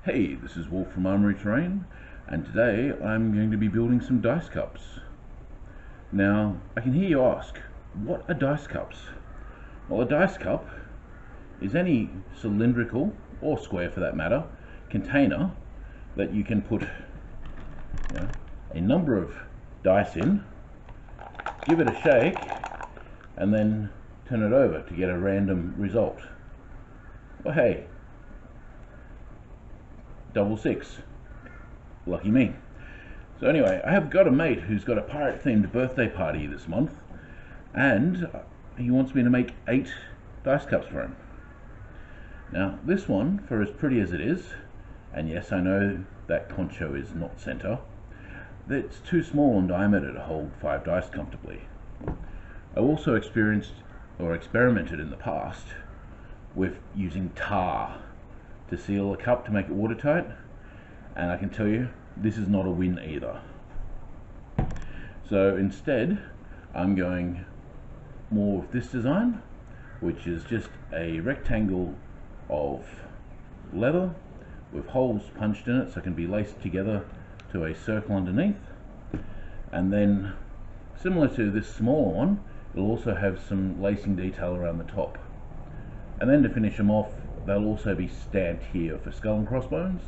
Hey, this is Wolf from Armoury-Terrain, and today I'm going to be building some dice cups. Now, I can hear you ask, what are dice cups? Well, a dice cup is any cylindrical, or square for that matter, container that you can put a number of dice in, give it a shake, and then turn it over to get a random result. Well, hey, double six, lucky me. So anyway, I have got a mate who's got a pirate themed birthday party this month, and he wants me to make 8 dice cups for him. Now this one, for as pretty as it is, and yes, I know that concho is not center, it's too small in diameter to hold 5 dice comfortably. I've also experimented in the past with using tar to seal a cup to make it watertight, and I can tell you this is not a win either. So instead I'm going more with this design, which is just a rectangle of leather with holes punched in it so it can be laced together to a circle underneath, and then similar to this smaller one, it'll also have some lacing detail around the top. And then to finish them off, they'll also be stamped here for skull and crossbones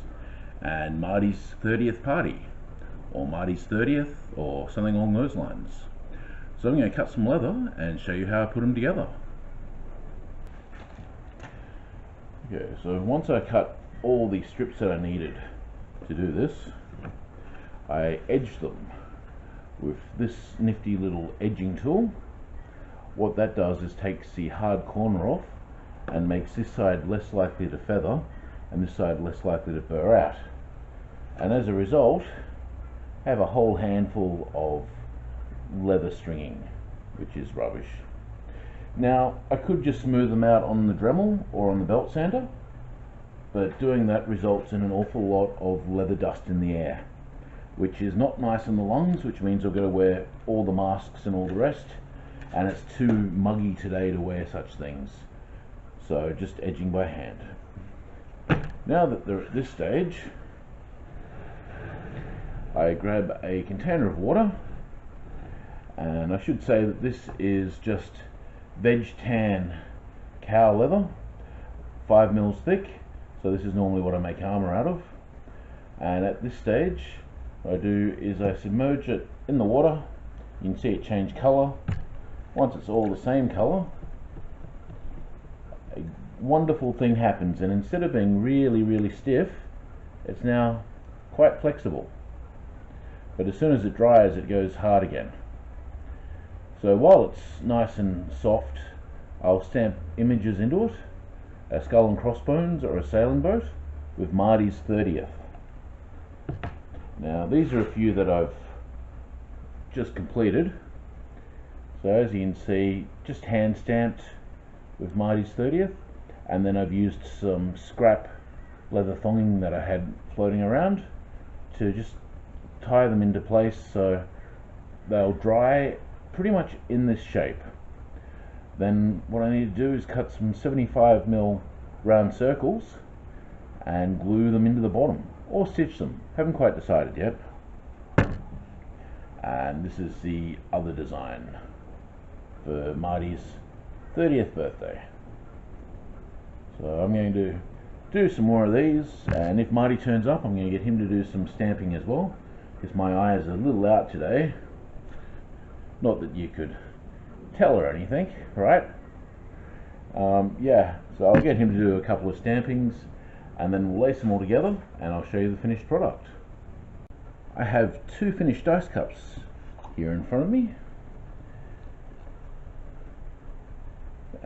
and Marty's 30th party, or Marty's 30th, or something along those lines. So I'm going to cut some leather and show you how I put them together. Okay, so once I cut all the strips that I needed to do this, I edged them with this nifty little edging tool. What that does is takes the hard corner off and makes this side less likely to feather and this side less likely to burr out, and as a result have a whole handful of leather stringing, which is rubbish. Now I could just smooth them out on the Dremel or on the belt sander, but doing that results in an awful lot of leather dust in the air, which is not nice in the lungs, which means I've got to wear all the masks and all the rest, and it's too muggy today to wear such things. So just edging by hand. Now that they're at this stage, I grab a container of water, and I should say that this is just veg tan cow leather, 5 mils thick, so this is normally what I make armour out of. And at this stage what I do is I submerge it in the water. You can see it change colour. Once it's all the same colour, a wonderful thing happens, and instead of being really stiff, it's now quite flexible. But as soon as it dries, it goes hard again. So while it's nice and soft, I'll stamp images into it, a skull and crossbones or a sailing boat with Marty's 30th. Now these are a few that I've just completed. So as you can see, just hand stamped with Marty's 30th, and then I've used some scrap leather thonging that I had floating around to just tie them into place so they'll dry pretty much in this shape. Then what I need to do is cut some 75mm round circles and glue them into the bottom, or stitch them, haven't quite decided yet. And this is the other design for Marty's 30th birthday. So I'm going to do some more of these, and if Marty turns up, I'm going to get him to do some stamping as well, because my eye is a little out today. Not that you could tell or anything, right? Yeah, so I'll get him to do a couple of stampings, and then we'll lace them all together and I'll show you the finished product. I have 2 finished dice cups here in front of me.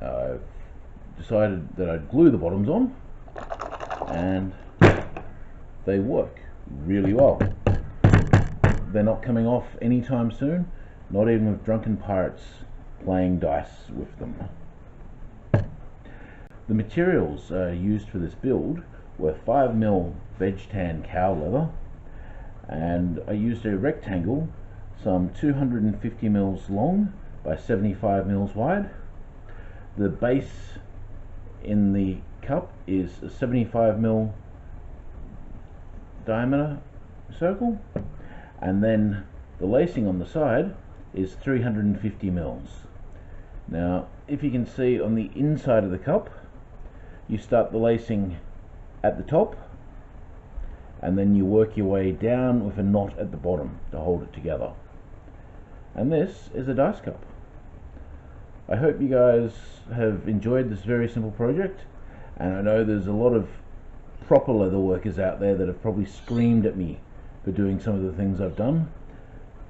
I've decided that I'd glue the bottoms on, and they work really well. They're not coming off anytime soon, not even with drunken pirates playing dice with them. The materials used for this build were 5mm veg tan cow leather, and I used a rectangle some 250mm long by 75mm wide. The base in the cup is a 75mm diameter circle, and then the lacing on the side is 350 mils. Now, if you can see on the inside of the cup, you start the lacing at the top, and then you work your way down with a knot at the bottom to hold it together. And this is a dice cup. I hope you guys have enjoyed this very simple project, and I know there's a lot of proper leather workers out there that have probably screamed at me for doing some of the things I've done.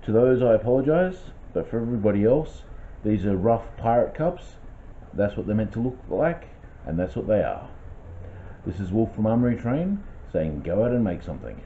To those I apologize, but for everybody else, these are rough pirate cups. That's what they're meant to look like, and that's what they are. This is Wolf from Armoury-Terrain saying go out and make something.